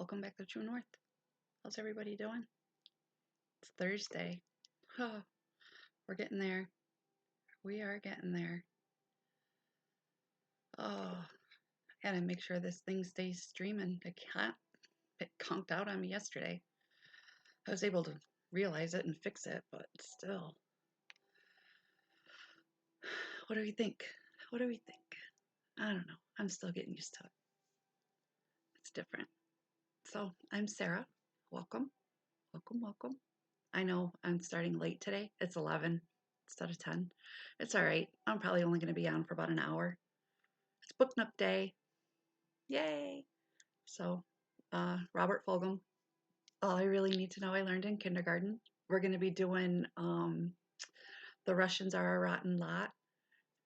Welcome back to True North. How's everybody doing? It's Thursday. Oh, we're getting there. We are getting there. Oh, I gotta make sure this thing stays streaming. It conked out on me yesterday. I was able to realize it and fix it, but still. What do we think? What do we think? I don't know. I'm still getting used to it. It's different. So, I'm Sarah. Welcome. Welcome, welcome. I know I'm starting late today. It's 11 instead of 10. It's all right. I'm probably only going to be on for about an hour. It's Book Nook Day. Yay! So, Robert Fulghum. All I really need to know I learned in kindergarten. We're going to be doing The Russians Are a Rotten Lot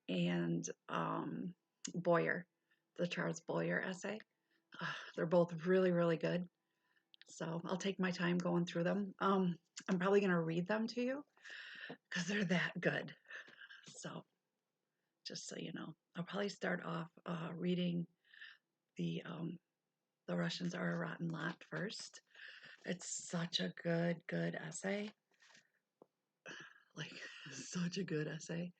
and Boyer, the Charles Boyer essay. They're both really, really good. So I'll take my time going through them. I'm probably going to read them to you because they're that good. So just so you know, I'll probably start off reading the Russians Are a Rotten Lot first. It's such a good essay. Like, such a good essay.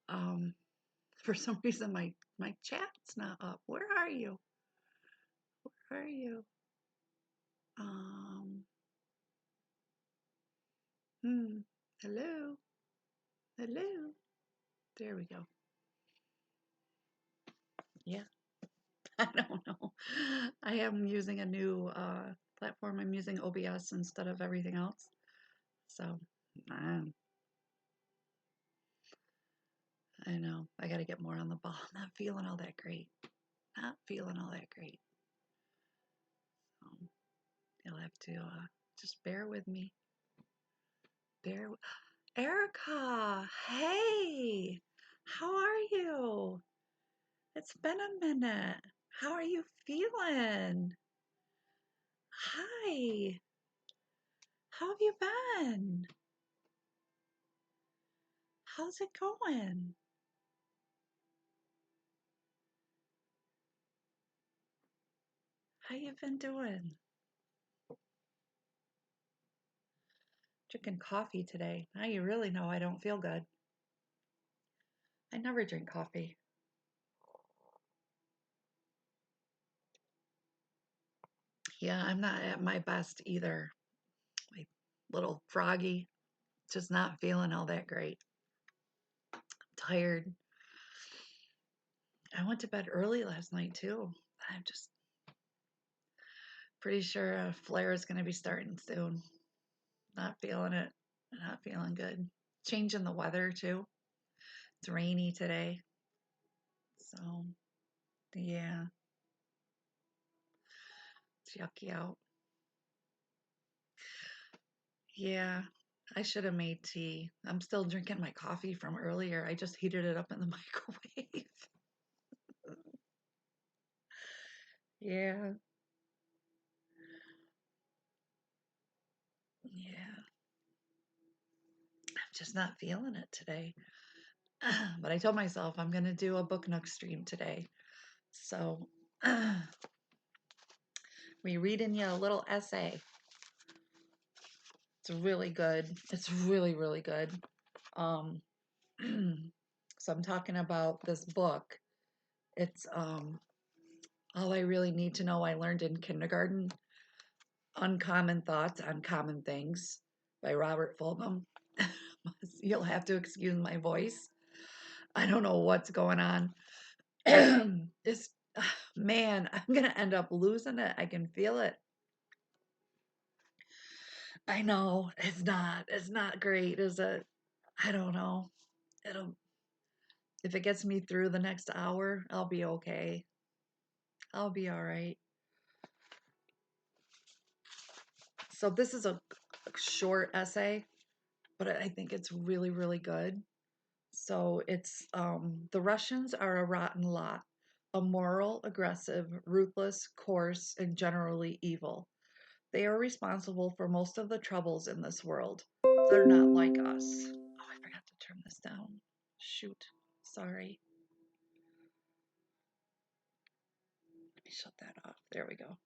For some reason, my chat's not up. Where are you? Where are you? Hello? Hello? There we go. Yeah. I don't know. I am using a new platform. I'm using OBS instead of everything else. So, I know. I got to get more on the ball. I'm not feeling all that great. Not feeling all that great. You'll have to just bear with me. Erica, hey, how are you? It's been a minute. How are you feeling? Hi, how have you been? How's it going? How you been doing? Drinking coffee today. Now you really know I don't feel good. I never drink coffee. Yeah, I'm not at my best either. My little froggy, just not feeling all that great. Tired. I went to bed early last night too. I'm just pretty sure a flare is going to be starting soon. Not feeling it. Not feeling good. Changing the weather too. It's rainy today. So, yeah. It's yucky out. Yeah. I should have made tea. I'm still drinking my coffee from earlier. I just heated it up in the microwave. Yeah. Yeah. I'm just not feeling it today. But I told myself I'm going to do a Book Nook stream today. So, we reading you a little essay. It's really good. It's really, really good. So I'm talking about this book. It's All I Really Need to Know I Learned in Kindergarten. Uncommon Thoughts on Common Things by Robert Fulghum. You'll have to excuse my voice. I don't know what's going on. It's, man, I'm going to end up losing it. I can feel it. I know it's not great, is it? I don't know. If it gets me through the next hour, I'll be okay. I'll be all right. So this is a short essay, but I think it's really, really good. So it's The Russians Are a Rotten Lot, immoral, aggressive, ruthless, coarse, and generally evil. They are responsible for most of the troubles in this world. They're not like us. Oh, I forgot to turn this down. Shoot. Sorry. Let me shut that off. There we go.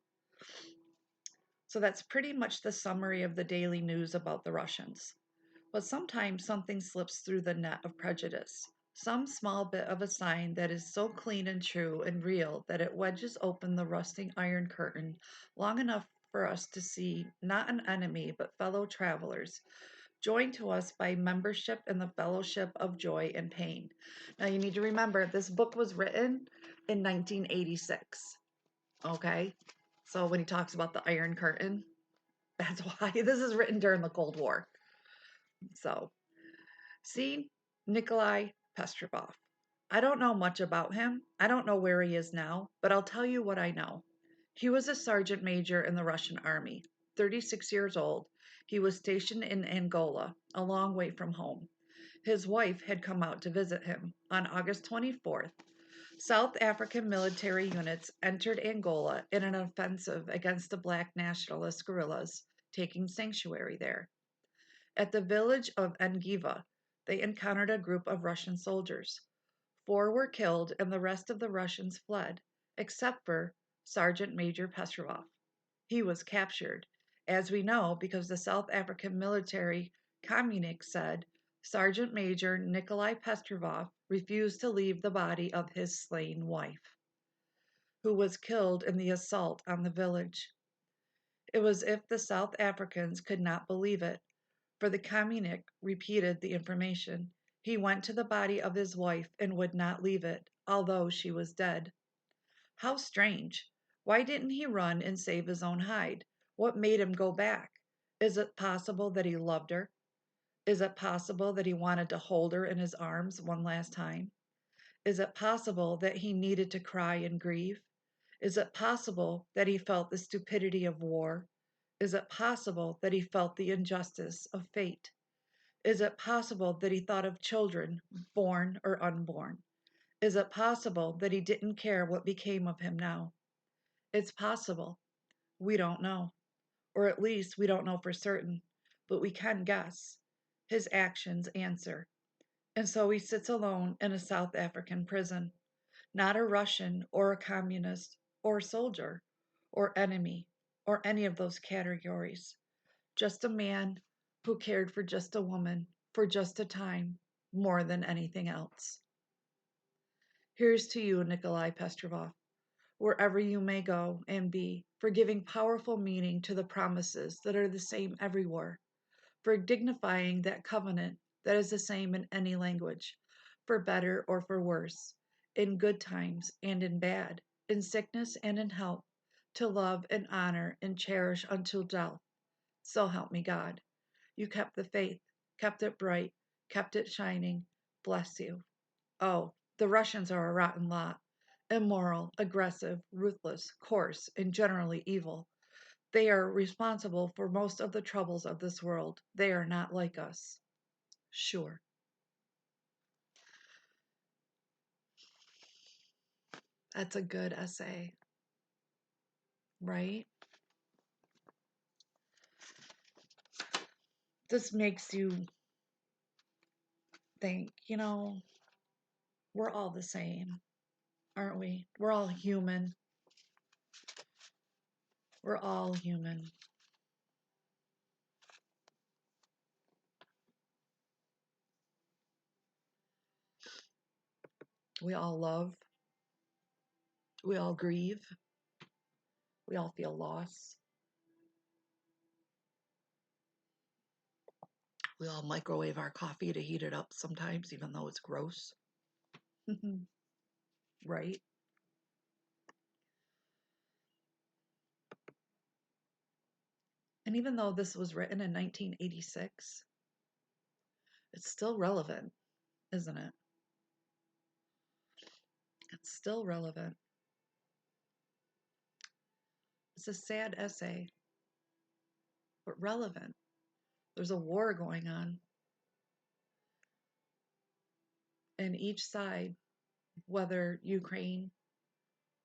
So that's pretty much the summary of the daily news about the Russians. But sometimes something slips through the net of prejudice. Some small bit of a sign that is so clean and true and real that it wedges open the rusting iron curtain long enough for us to see not an enemy but fellow travelers, joined to us by membership in the fellowship of joy and pain. Now you need to remember this book was written in 1986. Okay? So when he talks about the Iron Curtain, that's why this is written during the Cold War. So, see Nikolai Pestrov. I don't know much about him. I don't know where he is now, but I'll tell you what I know. He was a sergeant major in the Russian army, 36 years old. He was stationed in Angola, a long way from home. His wife had come out to visit him. On August 24th, South African military units entered Angola in an offensive against the black nationalist guerrillas taking sanctuary there. At the village of Engiva, they encountered a group of Russian soldiers. 4 were killed and the rest of the Russians fled, except for Sergeant Major Pestrov. He was captured, as we know because the South African military communique said Sergeant Major Nikolai Pestrov refused to leave the body of his slain wife, who was killed in the assault on the village. It was as if the South Africans could not believe it, for the communique repeated the information. He went to the body of his wife and would not leave it, although she was dead. How strange! Why didn't he run and save his own hide? What made him go back? Is it possible that he loved her? Is it possible that he wanted to hold her in his arms one last time? Is it possible that he needed to cry and grieve? Is it possible that he felt the stupidity of war? Is it possible that he felt the injustice of fate? Is it possible that he thought of children, born or unborn? Is it possible that he didn't care what became of him now? It's possible. We don't know. Or at least we don't know for certain, but we can guess. His actions answer. And so he sits alone in a South African prison, not a Russian or a communist or soldier or enemy or any of those categories. Just a man who cared for just a woman for just a time more than anything else. Here's to you, Nikolai Pestrov, wherever you may go and be, for giving powerful meaning to the promises that are the same everywhere, for dignifying that covenant that is the same in any language, for better or for worse, in good times and in bad, in sickness and in health, to love and honor and cherish until death. So help me God. You kept the faith, kept it bright, kept it shining. Bless you. Oh, the Russians are a rotten lot. Immoral, aggressive, ruthless, coarse, and generally evil. They are responsible for most of the troubles of this world. They are not like us. Sure. That's a good essay, right? This makes you think, we're all the same, aren't we? We're all human. We're all human. We all love. We all grieve. We all feel loss. We all microwave our coffee to heat it up sometimes, even though it's gross. Right? And even though this was written in 1986, it's still relevant, isn't it? It's still relevant. It's a sad essay, but relevant. There's a war going on, and each side, whether Ukraine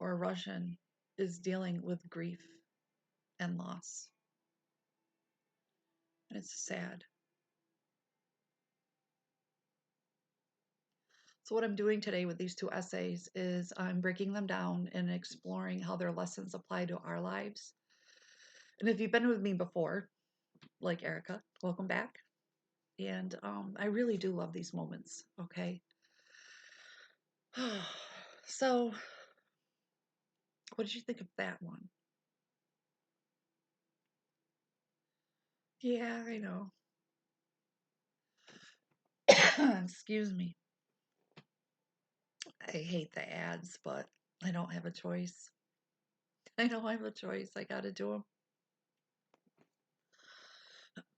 or Russian, is dealing with grief and loss. And it's sad. So, what I'm doing today with these two essays is I'm breaking them down and exploring how their lessons apply to our lives And if you've been with me before, like Erica, welcome back. And I really do love these moments, okay? So, what did you think of that one? Yeah, I know. Excuse me. I hate the ads, but I don't have a choice. I don't have a choice. I gotta do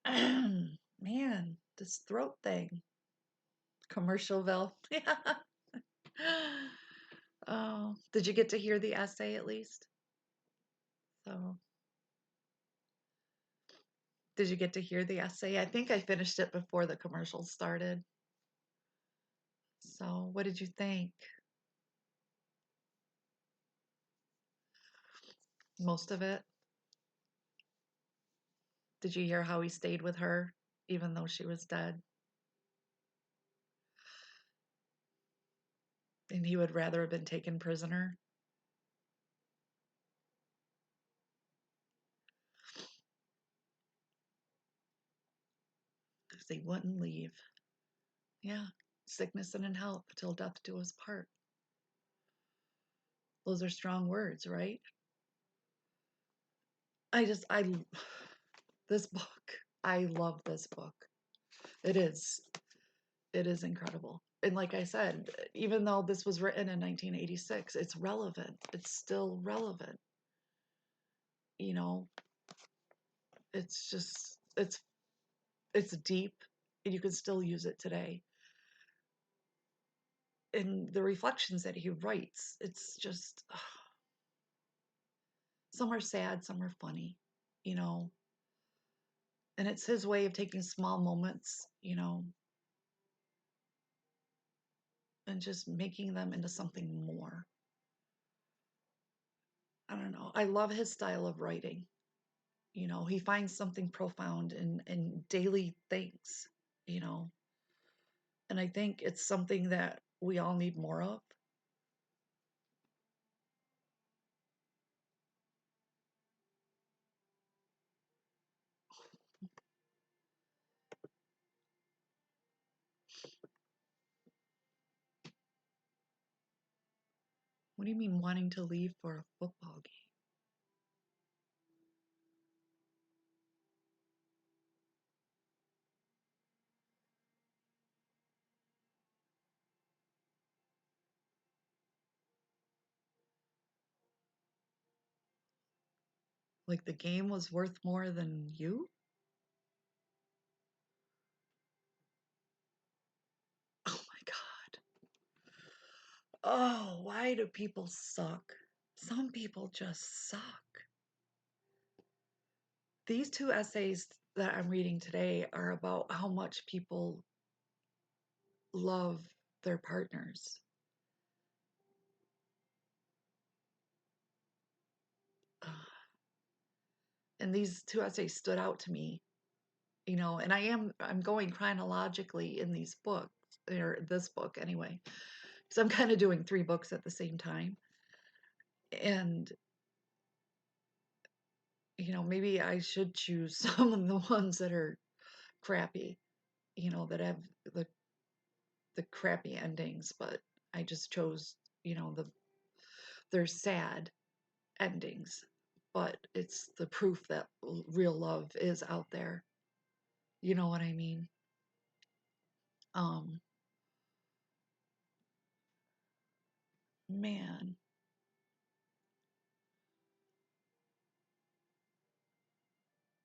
them. Man, this throat thing. Commercialville. Yeah. Oh, did you get to hear the essay at least? So, did you get to hear the essay? I think I finished it before the commercials started. So, what did you think? Most of it? Did you hear how he stayed with her even though she was dead? And he would rather have been taken prisoner? Because he wouldn't leave. Yeah. Sickness and in health till death do us part. Those are strong words, right? I this book, I love this book. It is. It is incredible. And like I said, even though this was written in 1986, it's relevant. It's still relevant. You know, it's just it's deep and you can still use it today. And the reflections that he writes, it's just some are sad, some are funny, you know. And it's his way of taking small moments, you know, and just making them into something more. I don't know. I love his style of writing. You know, he finds something profound in daily things, you know, and I think it's something that we all need more of. What do you mean wanting to leave for a football game? Like the game was worth more than you? Oh my God. Oh, why do people suck? Some people just suck. These two essays that I'm reading today are about how much people love their partners. And these two essays stood out to me, you know, and I'm going chronologically in these books, or this book anyway. So I'm kind of doing three books at the same time. And you know, maybe I should choose some of the ones that are crappy, you know, that have the the crappy endings, but I just chose, you know, they're sad endings, but it's the proof that real love is out there. You know what I mean? Um, man,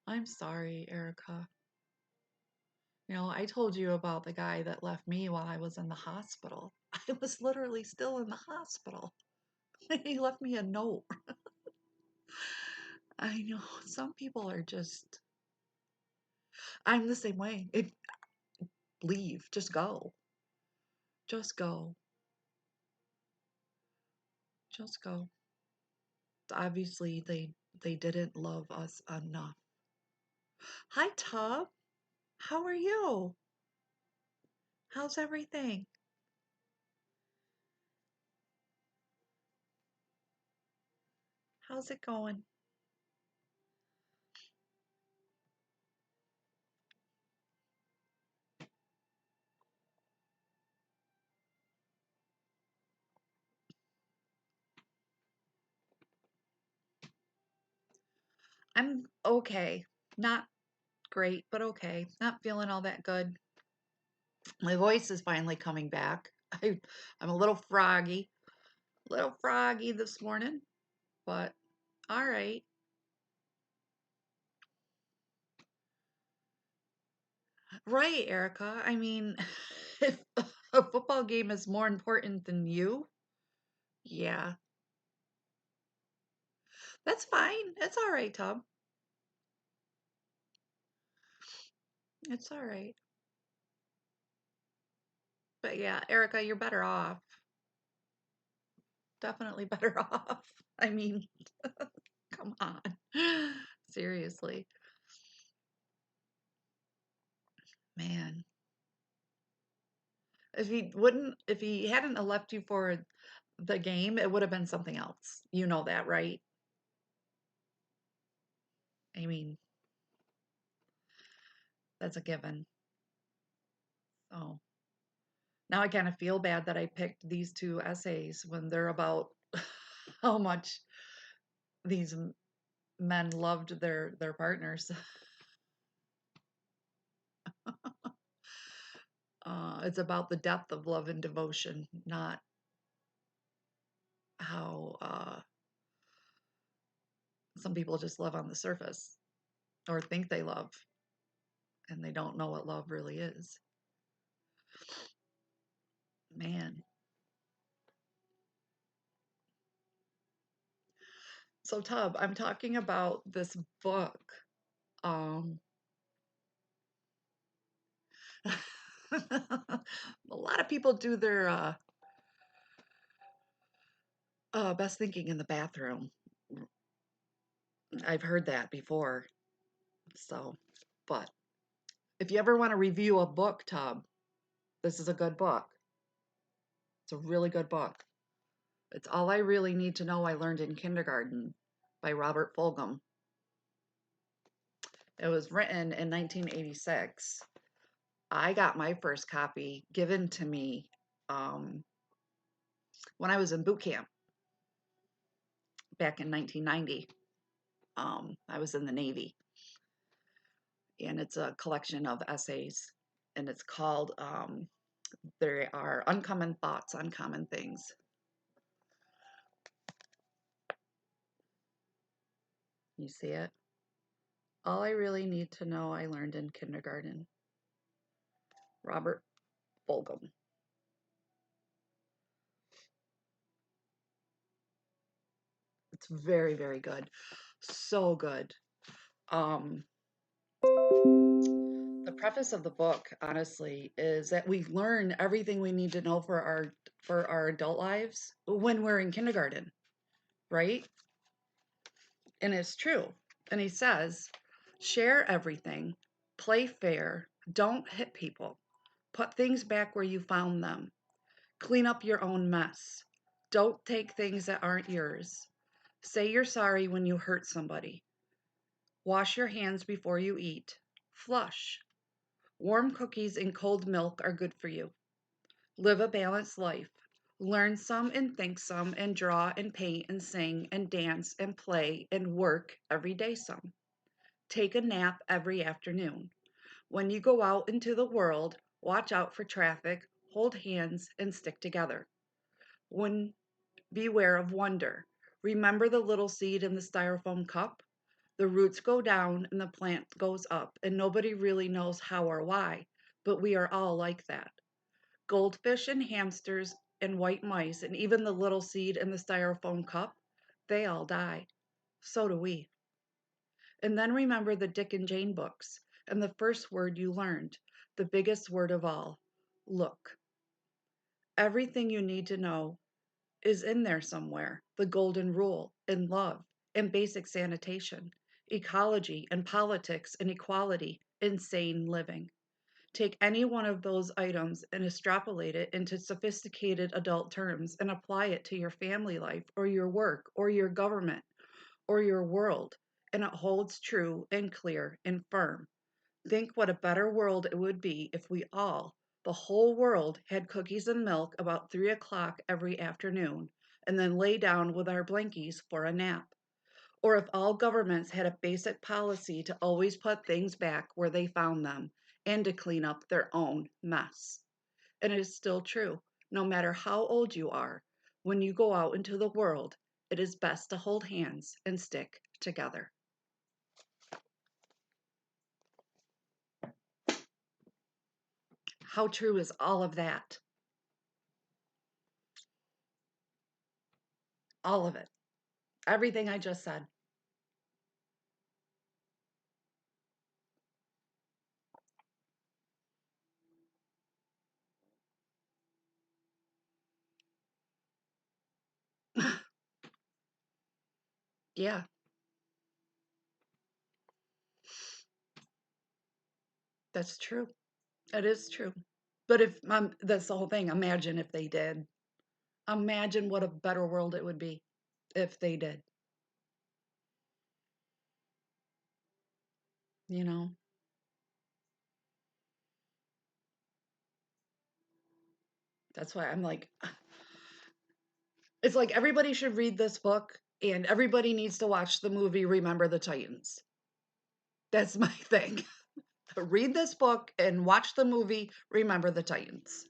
I'm sorry, Erica. You know, I told you about the guy that left me while I was in the hospital. I was literally still in the hospital. He left me a note. I know some people are just, I'm the same way. If leave, just go. Just go. Just go. Obviously they didn't love us enough. Hi Tom. How are you? How's everything? How's it going? I'm okay. Not great, but okay. Not feeling all that good. My voice is finally coming back. I'm a little froggy this morning, but all right. Right, Erica. I mean, if a football game is more important than you, yeah, that's fine. It's all right, Tom. It's all right. But yeah, Erica, you're better off. Definitely better off. I mean, come on. Seriously. Man. If he hadn't have left you for the game, it would have been something else. You know that, right? I mean, that's a given. So now I kind of feel bad that I picked these two essays when they're about how much these men loved their partners. It's about the depth of love and devotion, not how some people just love on the surface or think they love and they don't know what love really is. Man. So, Tub, I'm talking about this book. Um, a lot of people do their best thinking in the bathroom. I've heard that before. So, but if you ever want to review a book, Tub, this is a good book. It's a really good book. It's All I Really Need to Know I Learned in Kindergarten by Robert Fulghum. It was written in 1986. I got my first copy given to me um, when I was in boot camp back in 1990. I was in the Navy, and it's a collection of essays, and it's called There Are Uncommon Thoughts, Uncommon Things. You see it? All I Really Need to Know I Learned in Kindergarten. Robert Fulghum. It's very, very good. So good. Um, the preface of the book, honestly, is that we learn everything we need to know for our adult lives when we're in kindergarten, right? And it's true. And he says, share everything, play fair, don't hit people, put things back where you found them, clean up your own mess, don't take things that aren't yours, say you're sorry when you hurt somebody, wash your hands before you eat, flush. Warm cookies and cold milk are good for you. Live a balanced life. Learn some and think some and draw and paint and sing and dance and play and work every day some. Take a nap every afternoon. When you go out into the world, watch out for traffic, hold hands, and stick together. When beware of wonder. Remember the little seed in the styrofoam cup? The roots go down and the plant goes up, and nobody really knows how or why, but we are all like that. Goldfish and hamsters and white mice, and even the little seed in the styrofoam cup, they all die. So do we. And then remember the Dick and Jane books and the first word you learned, the biggest word of all, look. Everything you need to know is in there somewhere, the golden rule and love and basic sanitation, ecology and politics and equality, insane living. Take any one of those items and extrapolate it into sophisticated adult terms and apply it to your family life or your work or your government or your world, and it holds true and clear and firm. Think what a better world it would be if we all, the whole world, had cookies and milk about 3 o'clock every afternoon and then lay down with our blankies for a nap. Or if all governments had a basic policy to always put things back where they found them and to clean up their own mess. And it is still true. No matter how old you are, when you go out into the world, it is best to hold hands and stick together. How true is all of that? All of it. Everything I just said. Yeah, that's true. It is true. But if that's the whole thing. Imagine if they did. Imagine what a better world it would be if they did. You know, that's why I'm like, it's like everybody should read this book and everybody needs to watch the movie Remember the Titans. That's my thing. Read this book and watch the movie Remember the Titans.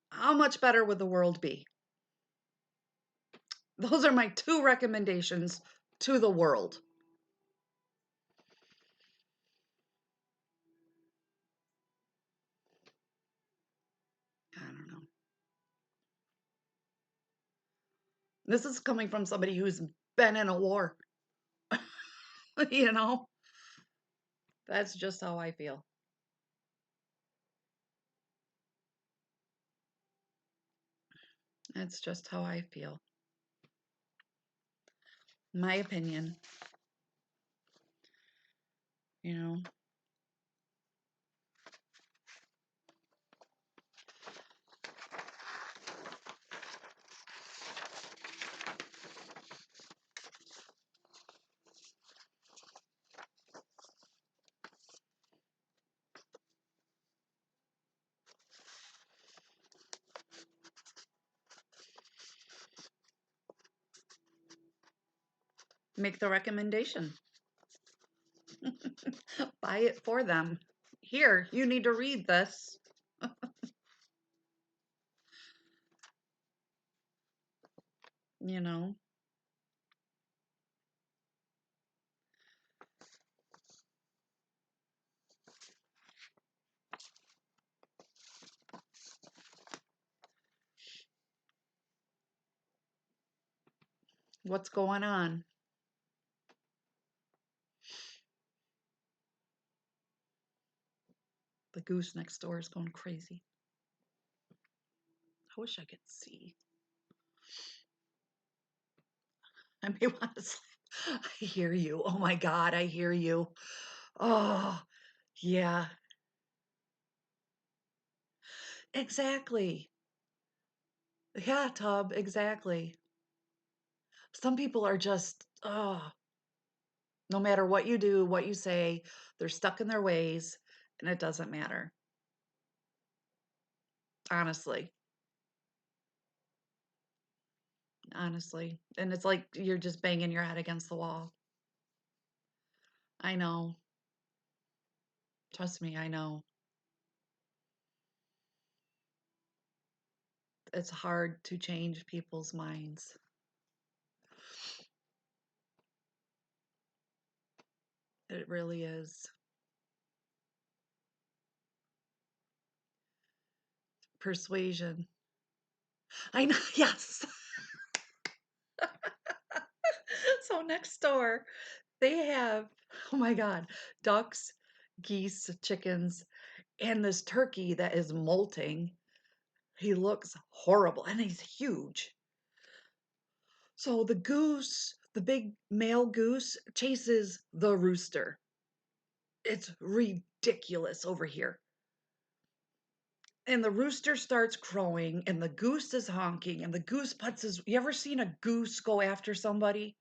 How much better would the world be? Those are my two recommendations to the world. I don't know. This is coming from somebody who's been in a war. you know, that's just how I feel. That's just how I feel. My opinion, you know. Make the recommendation. Buy it for them. Here, you need to read this. You know, what's going on? The goose next door is going crazy. I wish I could see. I may want to sleep. I hear you. Oh my God, I hear you. Oh, yeah, exactly. Yeah, Tub, exactly. Some people are just, oh, no matter what you do, what you say, they're stuck in their ways and it doesn't matter, honestly. Honestly. And it's like you're just banging your head against the wall. I know. Trust me, I know. It's hard to change people's minds. It really is. Persuasion. I know, yes. So next door, they have, oh my God, ducks, geese, chickens, and this turkey that is molting. He looks horrible and he's huge. So the goose, the big male goose, chases the rooster. It's ridiculous over here. And the rooster starts crowing and the goose is honking and the goose puts his, you ever seen a goose go after somebody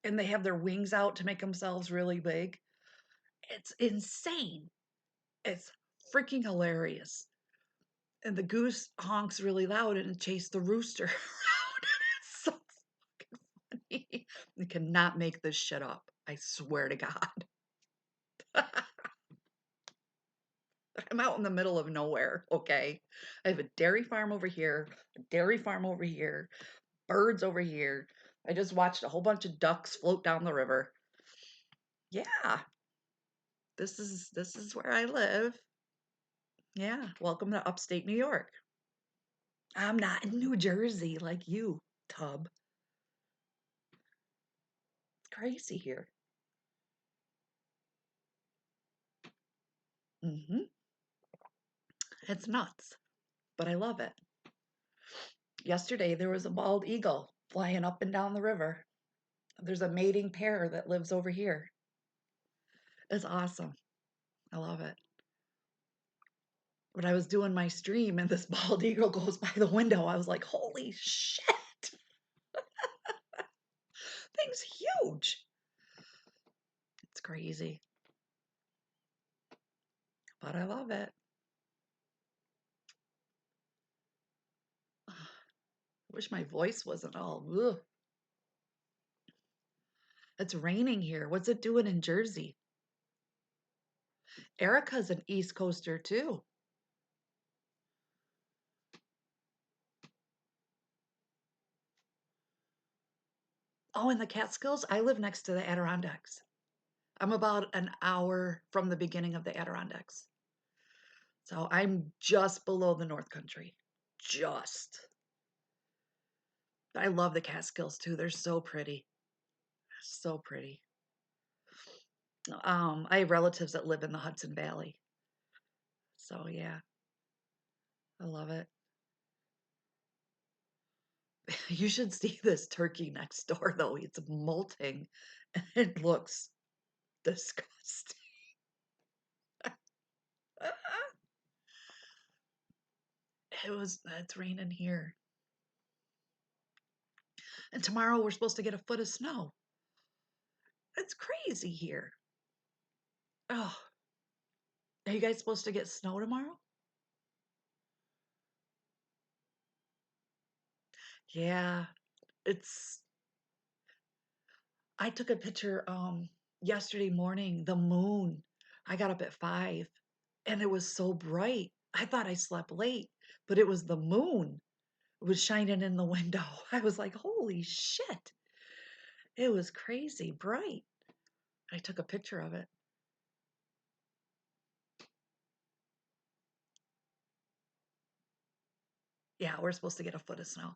and they have their wings out to make themselves really big? It's insane. It's freaking hilarious. And the goose honks really loud and chases the rooster around. It's so You cannot make this shit up. I swear to God. I'm out in the middle of nowhere, okay? I have a dairy farm over here, a dairy farm over here, birds over here. I just watched a whole bunch of ducks float down the river. Yeah, this is where I live. Yeah, welcome to upstate New York. I'm not in New Jersey like you, tub. It's crazy here. Hmm. It's nuts, but I love it. Yesterday there was a bald eagle flying up and down the river. There's a mating pair that lives over here. It's awesome. I love it. When I was doing my stream and this bald eagle goes by the window, I was like, holy shit, thing's huge. It's crazy, but I love it. I wish my voice wasn't all, ugh. It's raining here. What's it doing in Jersey? Erica's an East Coaster too. Oh, in the Catskills? I live next to the Adirondacks. I'm about an hour from the beginning of the Adirondacks. So I'm just below the North Country. Just. I love the Catskills too. They're so pretty. So pretty. I have relatives that live in the Hudson Valley. So yeah, I love it. You should see this turkey next door though. It's molting and it looks disgusting. It's raining here. And tomorrow we're supposed to get a foot of snow. It's crazy here. Oh, are you guys supposed to get snow tomorrow? Yeah, it's I took a picture yesterday morning, the moon. I got up at 5 and it was so bright. I thought I slept late, but it was the moon. It was shining in the window. I was like, "Holy shit." It was crazy bright. I took a picture of it. Yeah, we're supposed to get a foot of snow.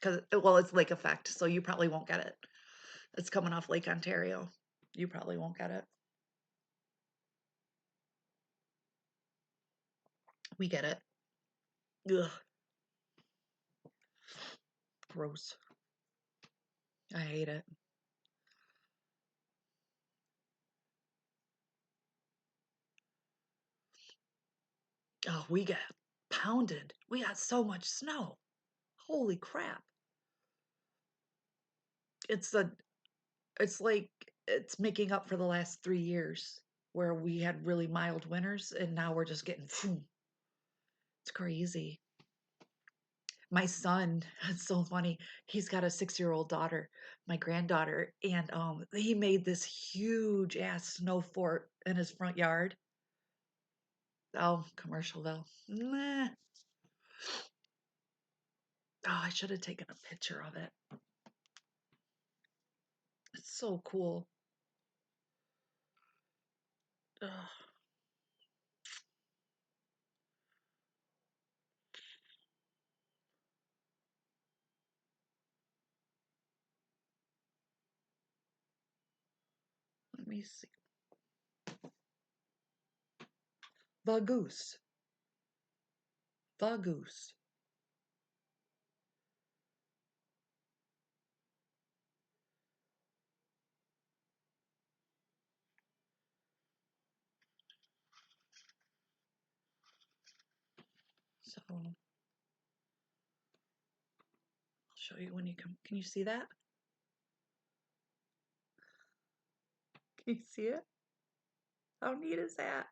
Cuz well, it's lake effect, so you probably won't get it. It's coming off Lake Ontario. You probably won't get it. We get it. Ugh, gross. I hate it. Oh, we get pounded. We got so much snow. Holy crap. It's the it's like it's making up for the last 3 years where we had really mild winters and now we're just getting phew. It's crazy. My son, it's so funny. He's got a 6-year-old daughter, my granddaughter, and he made this huge ass snow fort in his front yard. Oh, commercial though. Meh. Oh, I should have taken a picture of it. It's so cool. Ugh, let me see. The goose. The goose. So I'll show you when you come. Can you see that? Can you see it? How neat is that?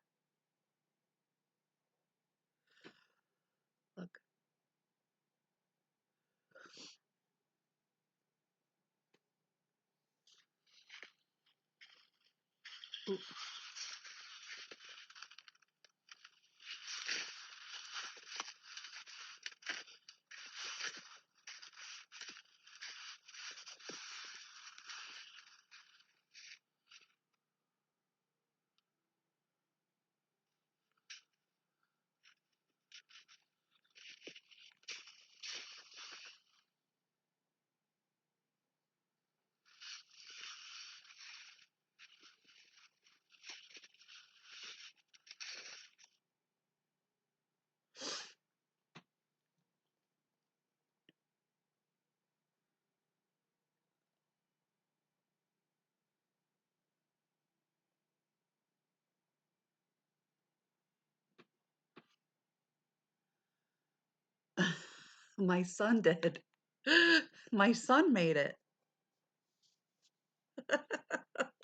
Look. My son did. My son made it.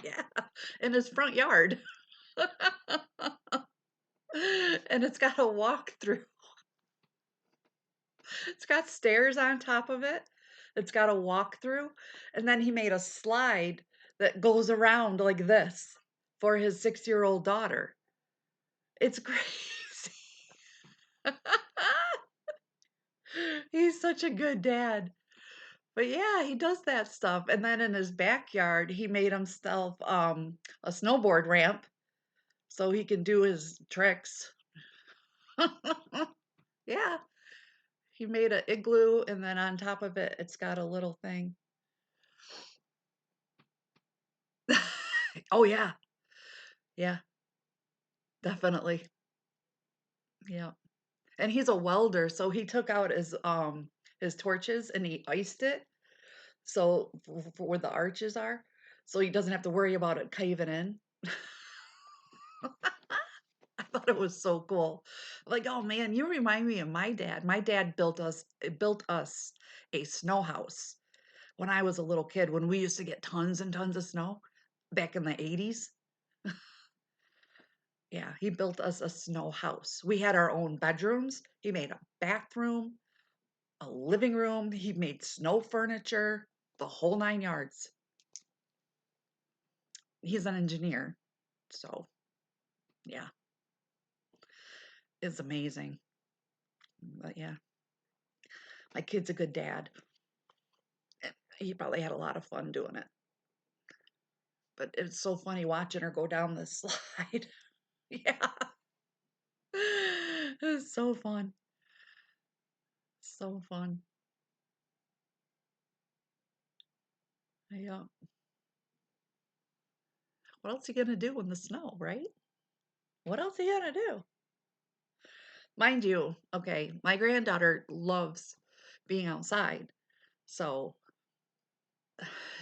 Yeah, in his front yard. And it's got a walk-through. It's got stairs on top of it. It's got a walk-through, and then he made a slide that goes around like this for his 6-year-old daughter. It's crazy. He's such a good dad. But yeah, he does that stuff. And then in his backyard, he made himself a snowboard ramp so he can do his tricks. Yeah, he made an igloo, and then on top of it, it's got a little thing. Oh yeah, yeah, definitely. Yeah. And he's a welder, so he took out his torches and he iced it so for where the arches are, so he doesn't have to worry about it caving in. I thought it was so cool. Like, oh man, you remind me of my dad. My dad built us a snow house when I was a little kid, when we used to get tons and tons of snow back in the 80s. Yeah, he built us a snow house. We had our own bedrooms. He made a bathroom, a living room. He made snow furniture, the whole 9 yards. He's an engineer. So, yeah, it's amazing. But yeah, my kid's a good dad. He probably had a lot of fun doing it. But it's so funny watching her go down this slide. Yeah. It's so fun. So fun. Yeah. What else are you gonna do in the snow, right? What else are you gonna do? Mind you, okay, my granddaughter loves being outside. So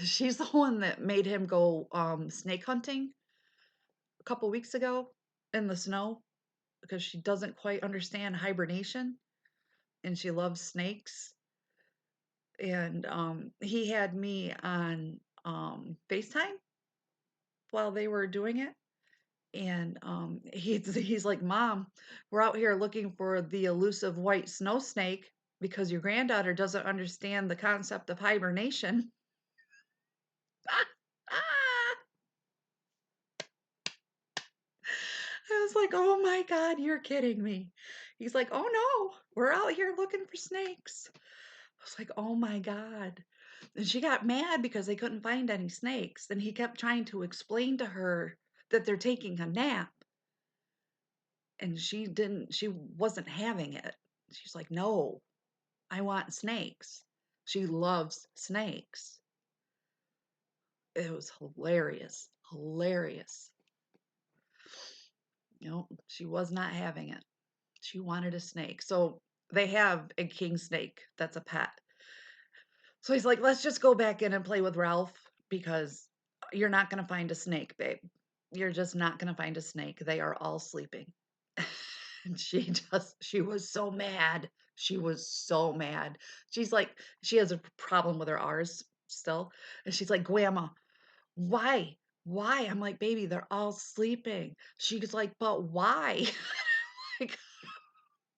she's the one that made him go snake hunting a couple weeks ago in the snow because she doesn't quite understand hibernation and she loves snakes. And he had me on FaceTime while they were doing it. And he's like, Mom, we're out here looking for the elusive white snow snake because your granddaughter doesn't understand the concept of hibernation. I was like, oh my God, you're kidding me. He's like, oh no, we're out here looking for snakes. I was like, oh my God. And she got mad because they couldn't find any snakes. And he kept trying to explain to her that they're taking a nap. And she wasn't having it. She's like, no, I want snakes. She loves snakes. It was hilarious. Hilarious. She was not having it. She wanted a snake. So they have a king snake that's a pet. So he's like, let's just go back in and play with Ralph because you're not going to find a snake, babe. You're just not going to find a snake. They are all sleeping. And she was so mad. She was so mad. She's like, she has a problem with her R's still. And she's like, Grandma, why? Why? I'm like, baby, they're all sleeping. She's like, but why? Like,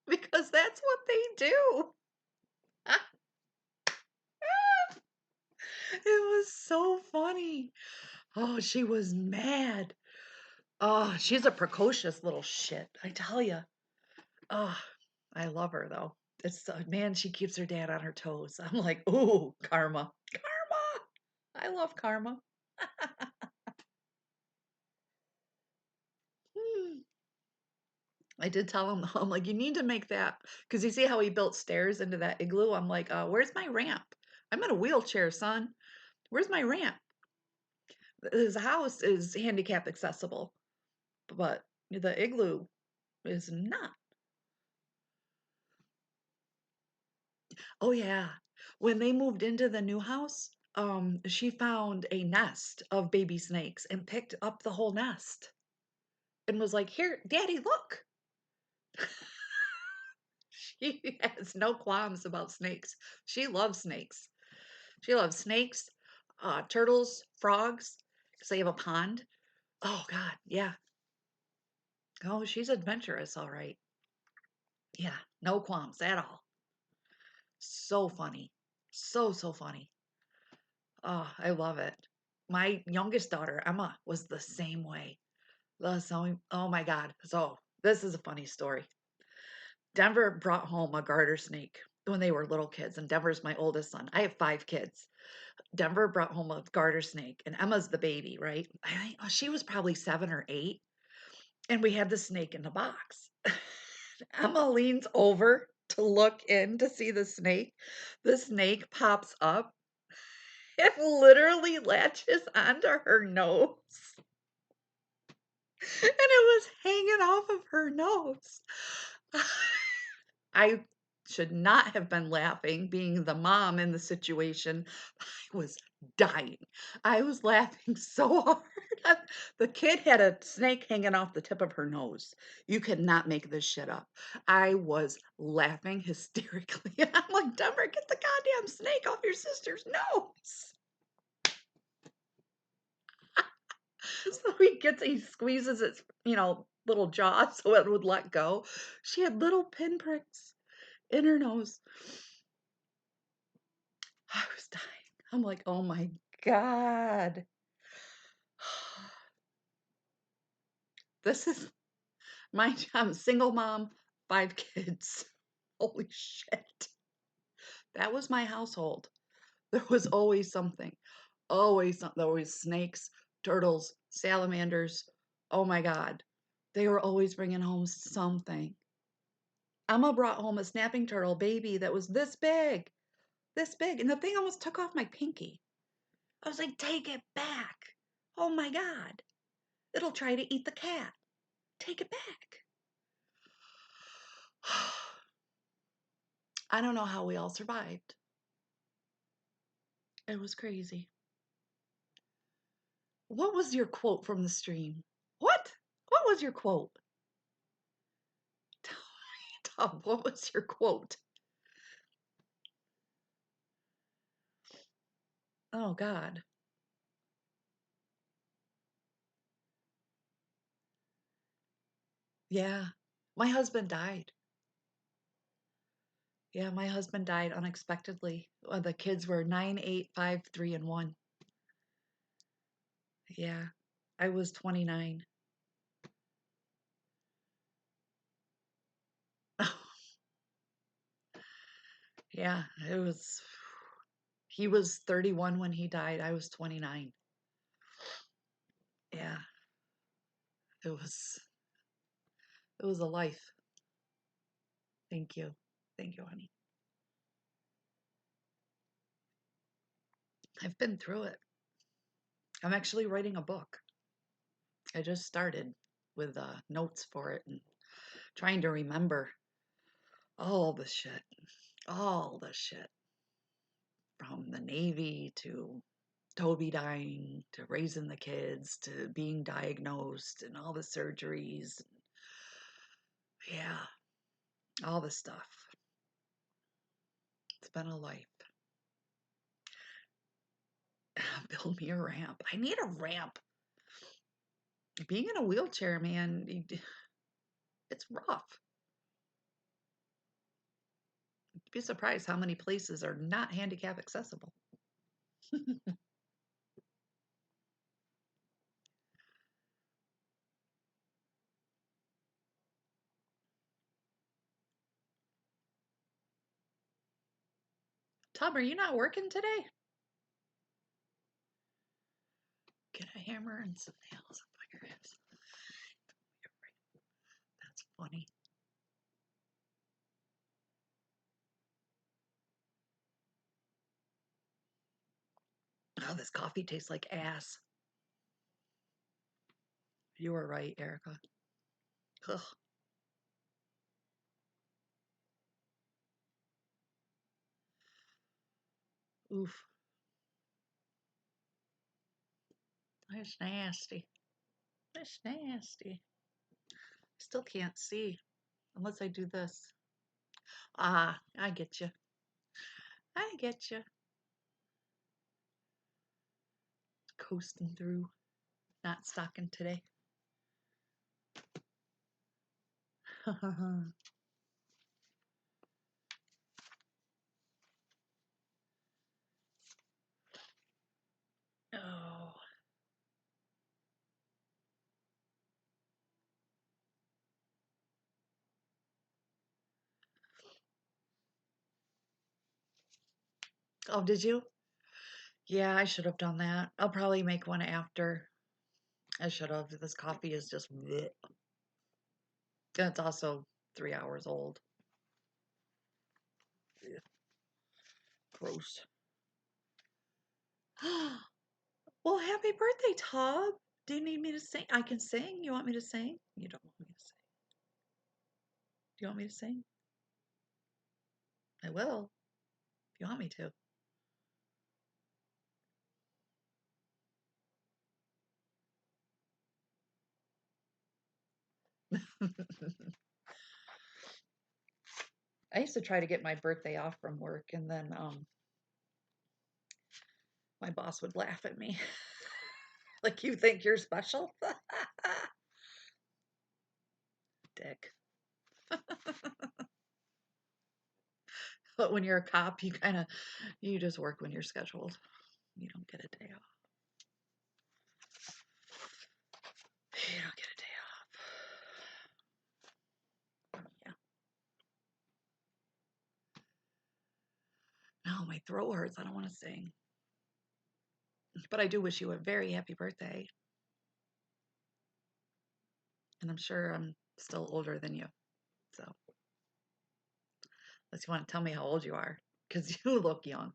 because that's what they do. It was so funny. Oh, she was mad. Oh, she's a precocious little shit, I tell you. Oh, I love her though. It's man, she keeps her dad on her toes. I'm like, ooh, karma, karma. I love karma. Hmm. I did tell him, I'm like, you need to make that because you see how he built stairs into that igloo. I'm like, where's my ramp? I'm in a wheelchair, son. Where's my ramp? His house is handicap accessible, but the igloo is not. Oh yeah. When they moved into the new house, she found a nest of baby snakes and picked up the whole nest and was like, "Here, Daddy, look." She has no qualms about snakes. She loves snakes. She loves snakes, turtles, frogs, because they have a pond. Oh God, yeah. Oh, she's adventurous, all right. Yeah, no qualms at all. So funny. So funny. Oh, I love it. My youngest daughter, Emma, was the same way. Oh my God. So, this is a funny story. Denver brought home a garter snake when they were little kids, and Denver's my oldest son. I have 5 kids. Denver brought home a garter snake, and Emma's the baby, right? She was probably 7 or 8, and we had the snake in the box. Emma leans over to look in to see the snake. The snake pops up. It literally latches onto her nose. And it was hanging off of her nose. I should not have been laughing being the mom in the situation. I was dying. I was laughing so hard. The kid had a snake hanging off the tip of her nose. You could not make this shit up. I was laughing hysterically. I'm like, Denver, get the goddamn snake off your sister's nose. So he squeezes its, little jaw so it would let go. She had little pinpricks in her nose. I was dying. I'm like, oh my God. This is I'm a single mom, 5 kids. Holy shit. That was my household. There was always something. Always something. There was snakes, turtles, salamanders. Oh my God. They were always bringing home something. Emma brought home a snapping turtle baby that was this big, and the thing almost took off my pinky. I was like, take it back. Oh my God. It'll try to eat the cat. Take it back. I don't know how we all survived. It was crazy. What was your quote from the stream? What? What was your quote? Tom, what was your quote? Oh God. Yeah. My husband died. Yeah, my husband died unexpectedly. The kids were 9, 8, 5, 3, and 1. Yeah. I was 29. Yeah, it was he was 31 when he died. I was 29. Yeah, it was it was a life. Thank you. Thank you, honey. I've been through it. I'm actually writing a book. I just started with notes for it and trying to remember all the shit, all the shit from the Navy to Toby dying to raising the kids to being diagnosed and all the surgeries. Yeah, all the stuff. It's been a life. Build me a ramp. I need a ramp. Being in a wheelchair, man, it's rough. You'd be surprised how many places are not handicap accessible. Tom, are you not working today? Get a hammer and some nails and put your ass. That's funny. Oh, this coffee tastes like ass. You were right, Erica. Ugh. Oof. That's nasty. That's nasty. Still can't see unless I do this. Ah, I get you. I get you. Coasting through. Not stocking today. Oh. Oh, did you? Yeah, I should have done that. I'll probably make one after. I should have. This coffee is just bleh. And it's also 3 hours old. Ugh, gross. Well, happy birthday, Todd. Do you need me to sing? I can sing. You want me to sing? You don't want me to sing. Do you want me to sing? I will, if you want me to. I used to try to get my birthday off from work, and then my boss would laugh at me. Like, you think you're special? Dick. But when you're a cop, you just work when you're scheduled. You don't get a day off. You don't get a day off. Yeah. No, my throat hurts. I don't want to sing. But I do wish you a very happy birthday. And I'm sure I'm still older than you. So, unless you want to tell me how old you are, because you look young.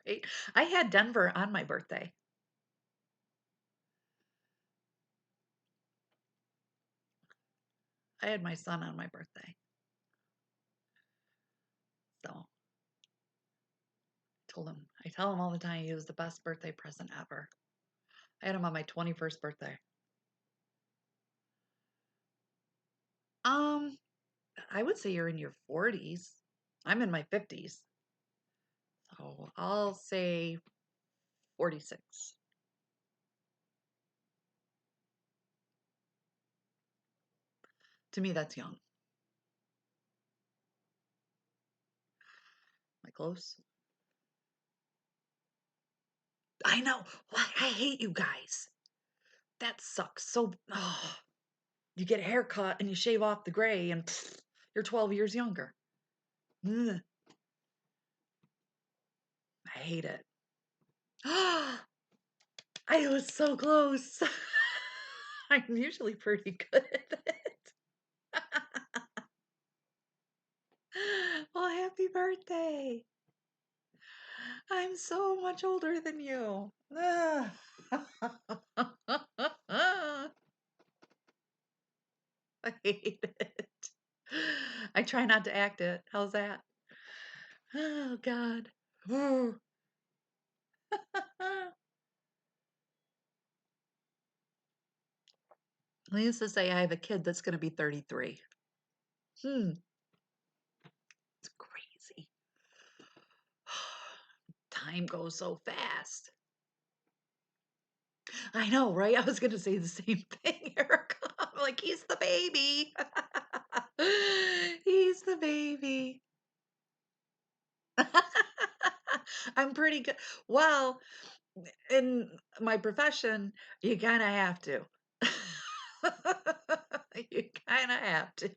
Right? I had Denver on my birthday. I had my son on my birthday. So I tell him all the time he was the best birthday present ever. I had him on my 21st birthday. Um, I would say you're in your 40s. I'm in my 50s. So I'll say 46. To me, that's young. Am I close? I know. Why? I hate you guys. That sucks. So, oh, you get a haircut and you shave off the gray and pfft, you're 12 years younger. Ugh, I hate it. I was so close. I'm usually pretty good at it. Well, happy birthday. I'm so much older than you. Ugh. I hate it. I try not to act it. How's that? Oh, God. Ooh. I used to say I have a kid that's going to be 33. Hmm. It's crazy. Time goes so fast. I know, right? I was going to say the same thing, Erica. I'm like, he's the baby. He's the baby. I'm pretty good. Well, in my profession, you kinda have to. You kinda have to.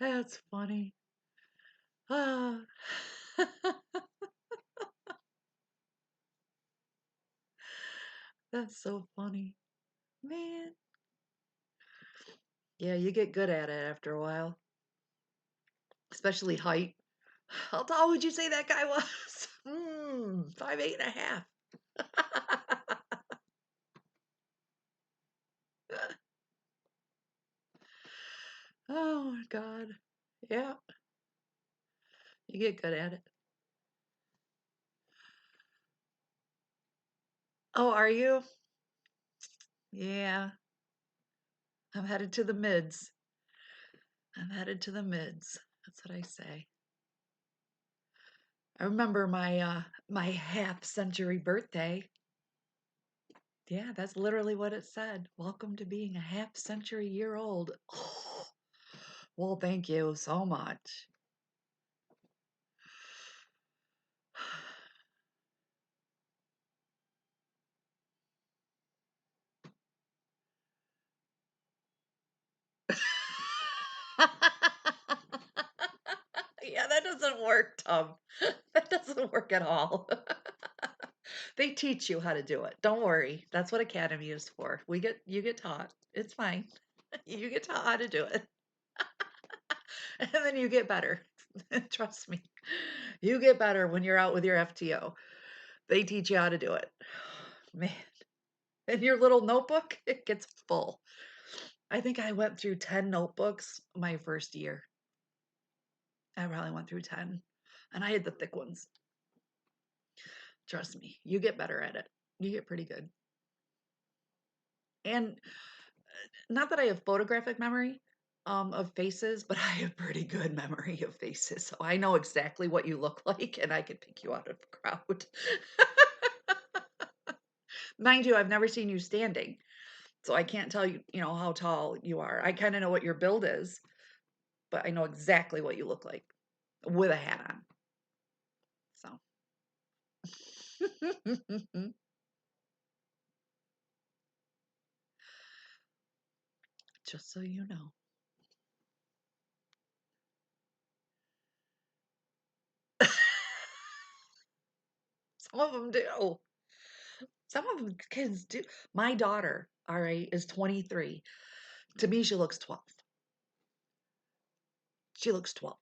That's funny. Ah. That's so funny. Man. Yeah, you get good at it after a while, especially height. How tall would you say that guy was? 5'8.5". Oh my god. Yeah, you get good at it. Oh, are you? Yeah, I'm headed to the mids. I'm headed to the mids. That's what I say. I remember my half century birthday. Yeah, that's literally what it said. Welcome to being a half century year old. Oh, well, thank you so much. Yeah, that doesn't work, Tom. That doesn't work at all. They teach you how to do it. Don't worry. That's what Academy is for. You get taught. It's fine. You get taught how to do it. And then you get better. Trust me. You get better when you're out with your FTO. They teach you how to do it. Man. And your little notebook, it gets full. I think I went through 10 notebooks my first year. I probably went through 10. And I had the thick ones. Trust me, you get better at it. You get pretty good. And not that I have photographic memory of faces, but I have pretty good memory of faces. So I know exactly what you look like and I can pick you out of a crowd. Mind you, I've never seen you standing. So I can't tell you, how tall you are. I kind of know what your build is, but I know exactly what you look like with a hat on. So just so you know. Some of them do. Some of them kids do. My daughter, all right, is 23. To me, she looks 12. She looks 12.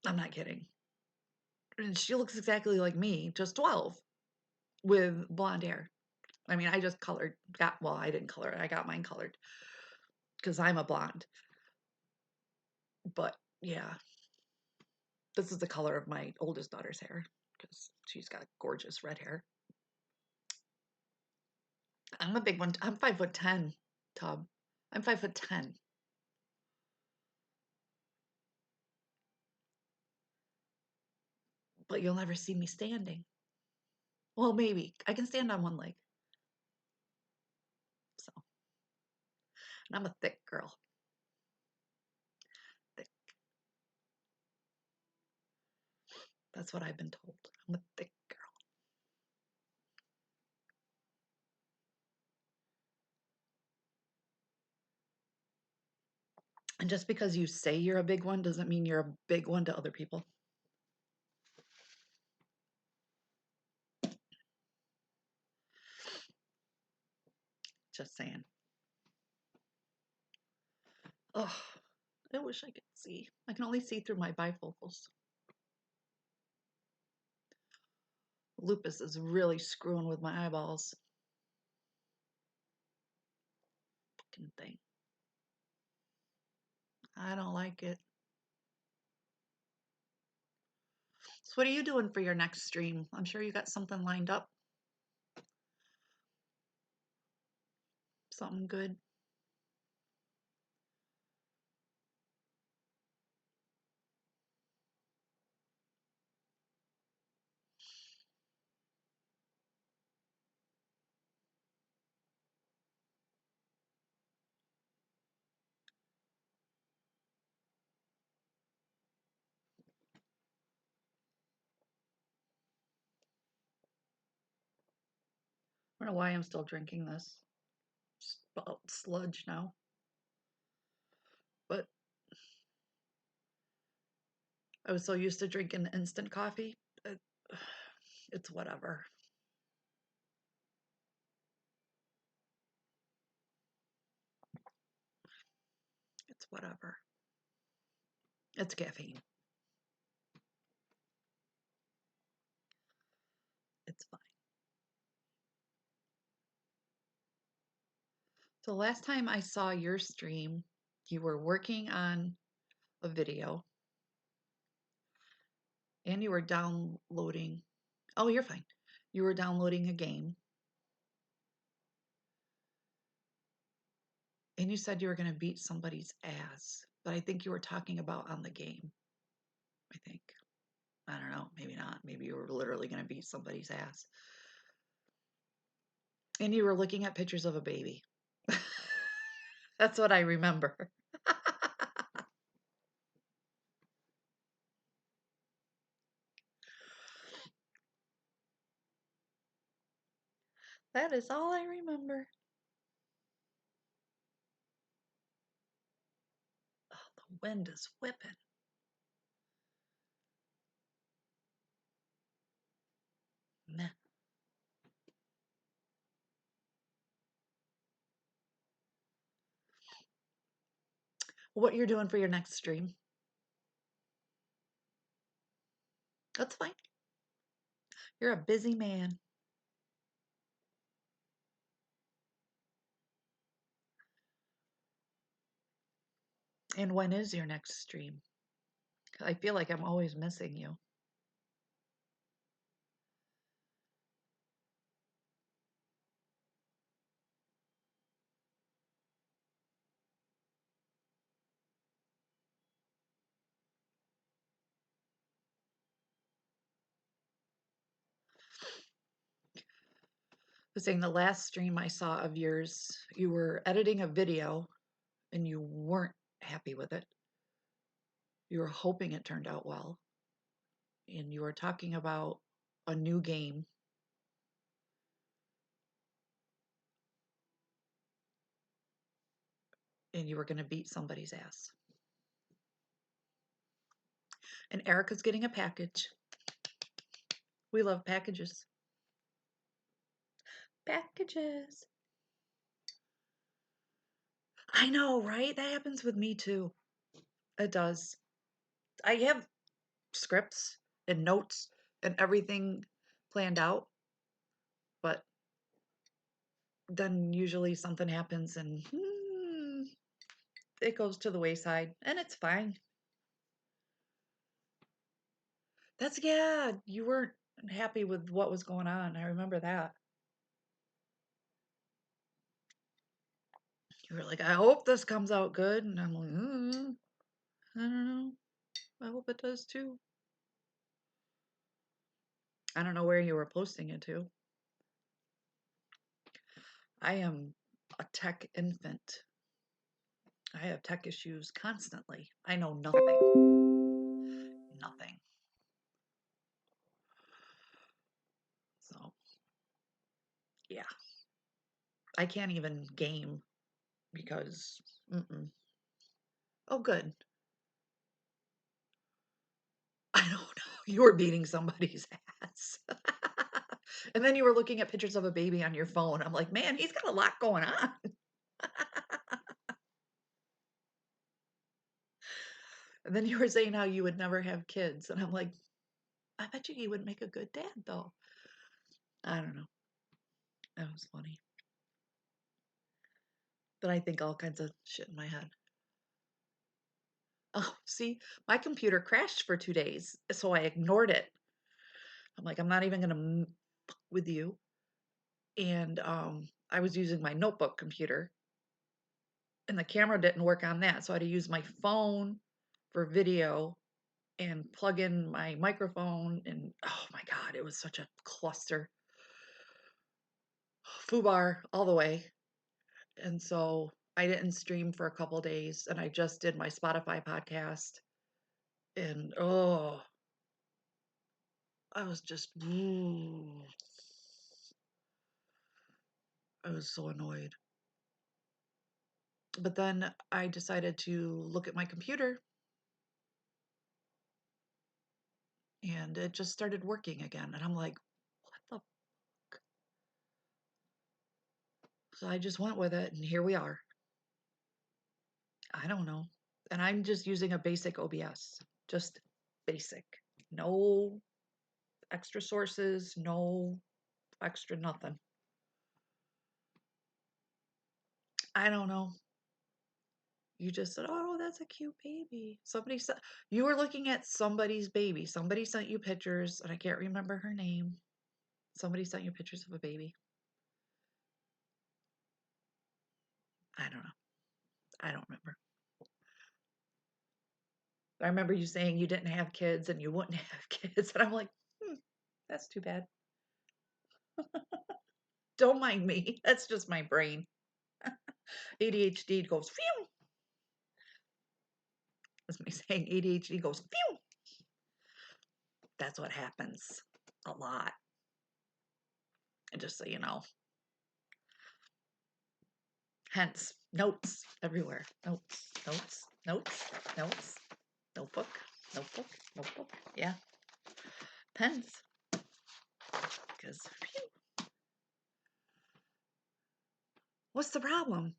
I'm not kidding. And she looks exactly like me, just 12, with blonde hair. I mean, I just I didn't color it. I got mine colored because I'm a blonde. But yeah, this is the color of my oldest daughter's hair because she's got gorgeous red hair. I'm a big one. I'm 5'10", Tub. I'm 5'10". But you'll never see me standing. Well, maybe. I can stand on one leg. So, and I'm a thick girl. Thick. That's what I've been told. I'm a thick girl. And just because you say you're a big one doesn't mean you're a big one to other people. Just saying. Oh, I wish I could see. I can only see through my bifocals. Lupus is really screwing with my eyeballs. Fucking thing. I don't like it. So what are you doing for your next stream? I'm sure you got something lined up. Something good. I don't know why I'm still drinking this. It's about sludge now. But I was so used to drinking instant coffee. It's whatever. It's whatever. It's caffeine. It's fine. So last time I saw your stream, you were working on a video and you were downloading. Oh, you're fine. You were downloading a game and you said you were going to beat somebody's ass. But I think you were talking about on the game. I think. I don't know. Maybe not. Maybe you were literally going to beat somebody's ass. And you were looking at pictures of a baby. That's what I remember. That is all I remember. Oh, the wind is whipping. Meh. What you're doing for your next stream? That's fine. You're a busy man. And when is your next stream? I feel like I'm always missing you. I was saying the last stream I saw of yours, you were editing a video and you weren't happy with it. You were hoping it turned out well. And you were talking about a new game. And you were going to beat somebody's ass. And Erica's getting a package. We love packages. Packages. I know, right? That happens with me too. It does. I have scripts and notes and everything planned out, but then usually something happens and it goes to the wayside, and it's fine. Yeah, you weren't happy with what was going on. I remember that. You were like, I hope this comes out good. And I'm like, I don't know. I hope it does too. I don't know where you were posting it to. I am a tech infant. I have tech issues constantly. I know nothing. Nothing. So, yeah. I can't even game because, oh, good. I don't know. You were beating somebody's ass. And then you were looking at pictures of a baby on your phone. I'm like, man, he's got a lot going on. And then you were saying how you would never have kids. And I'm like, I bet you he would make a good dad, though. I don't know. That was funny. But I think all kinds of shit in my head. Oh, see, my computer crashed for 2 days. So I ignored it. I'm like, I'm not even going to with you. And I was using my notebook computer. And the camera didn't work on that. So I had to use my phone for video and plug in my microphone. And oh my God, it was such a cluster. Foobar all the way. And so I didn't stream for a couple days and I just did my Spotify podcast. And oh, I was just, I was so annoyed. But then I decided to look at my computer and it just started working again. And I'm like, what the fuck? So I just went with it and here we are. I don't know. And I'm just using a basic OBS, just basic. No extra sources, no extra nothing. I don't know. You just said, "Oh, that's a cute baby." Somebody said you were looking at somebody's baby. Somebody sent you pictures, and I can't remember her name. Somebody sent you pictures of a baby. I don't know. I don't remember. I remember you saying you didn't have kids and you wouldn't have kids, and I'm like, that's too bad. Don't mind me. That's just my brain. ADHD goes phew. That's me saying ADHD goes phew. That's what happens a lot. And just so you know. Hence, notes everywhere. Notes, notes, notes, notes, notebook, notebook, notebook. Yeah. Pens. Because, what's the problem?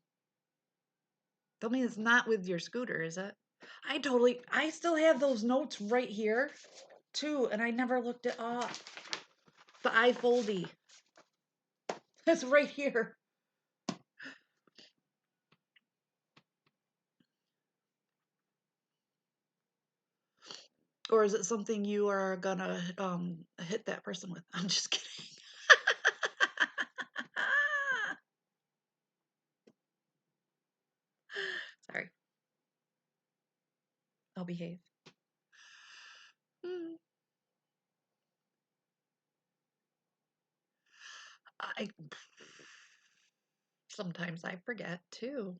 Tell me it's not with your scooter, is it? I still have those notes right here, too, and I never looked it up. The iFoldy. It's right here. Or is it something you are gonna hit that person with? I'm just kidding. Sorry. I'll behave. Mm. I sometimes I forget too.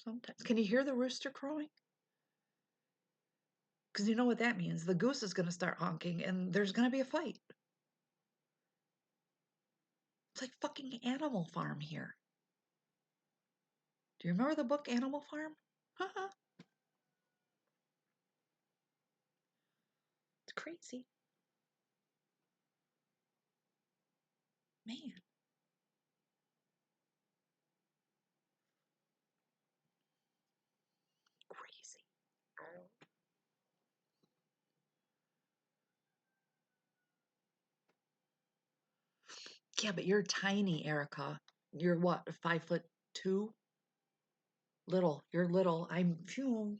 Sometimes. Can you hear the rooster crowing? Because you know what that means. The goose is going to start honking and there's going to be a fight. It's like fucking Animal Farm here. Do you remember the book Animal Farm? Haha. It's crazy. Man. Crazy. Yeah, but you're tiny, Erica. You're what, 5'2"? Little. You're little. I'm phew.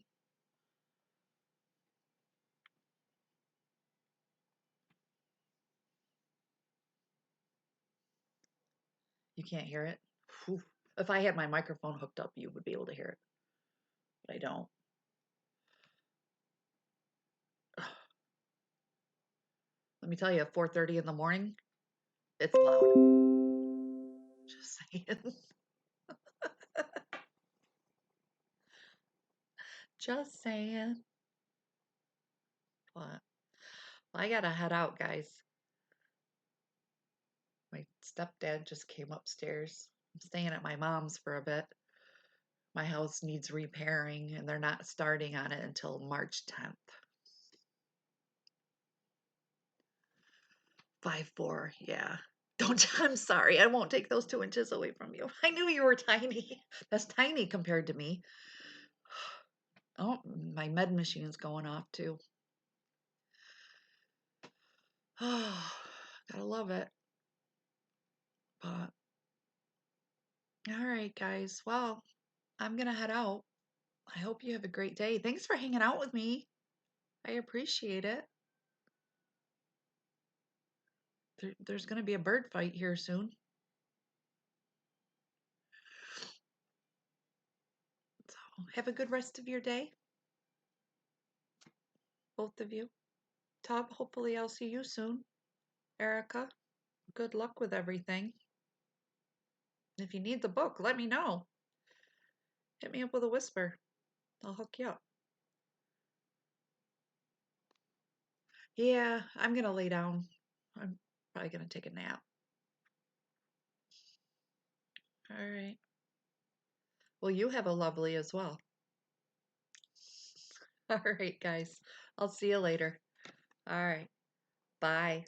You can't hear it? Whew. If I had my microphone hooked up, you would be able to hear it. But I don't. Let me tell you, at 4:30 in the morning, it's loud. Just saying. Just saying. But I gotta head out, guys. My stepdad just came upstairs. I'm staying at my mom's for a bit. My house needs repairing, and they're not starting on it until March 10th. 5'4", yeah. Don't, I'm sorry, I won't take those 2 inches away from you. I knew you were tiny. That's tiny compared to me. Oh, my med machine's going off too. Oh, gotta love it. But, all right, guys. Well, I'm gonna head out. I hope you have a great day. Thanks for hanging out with me. I appreciate it. There's gonna be a bird fight here soon. So have a good rest of your day, both of you. Todd, hopefully I'll see you soon. Erica, good luck with everything. If you need the book, let me know. Hit me up with a whisper. I'll hook you up. Yeah, I'm gonna lay down. I'm probably gonna take a nap. All right. Well, you have a lovely as well. All right, guys. I'll see you later. All right. Bye.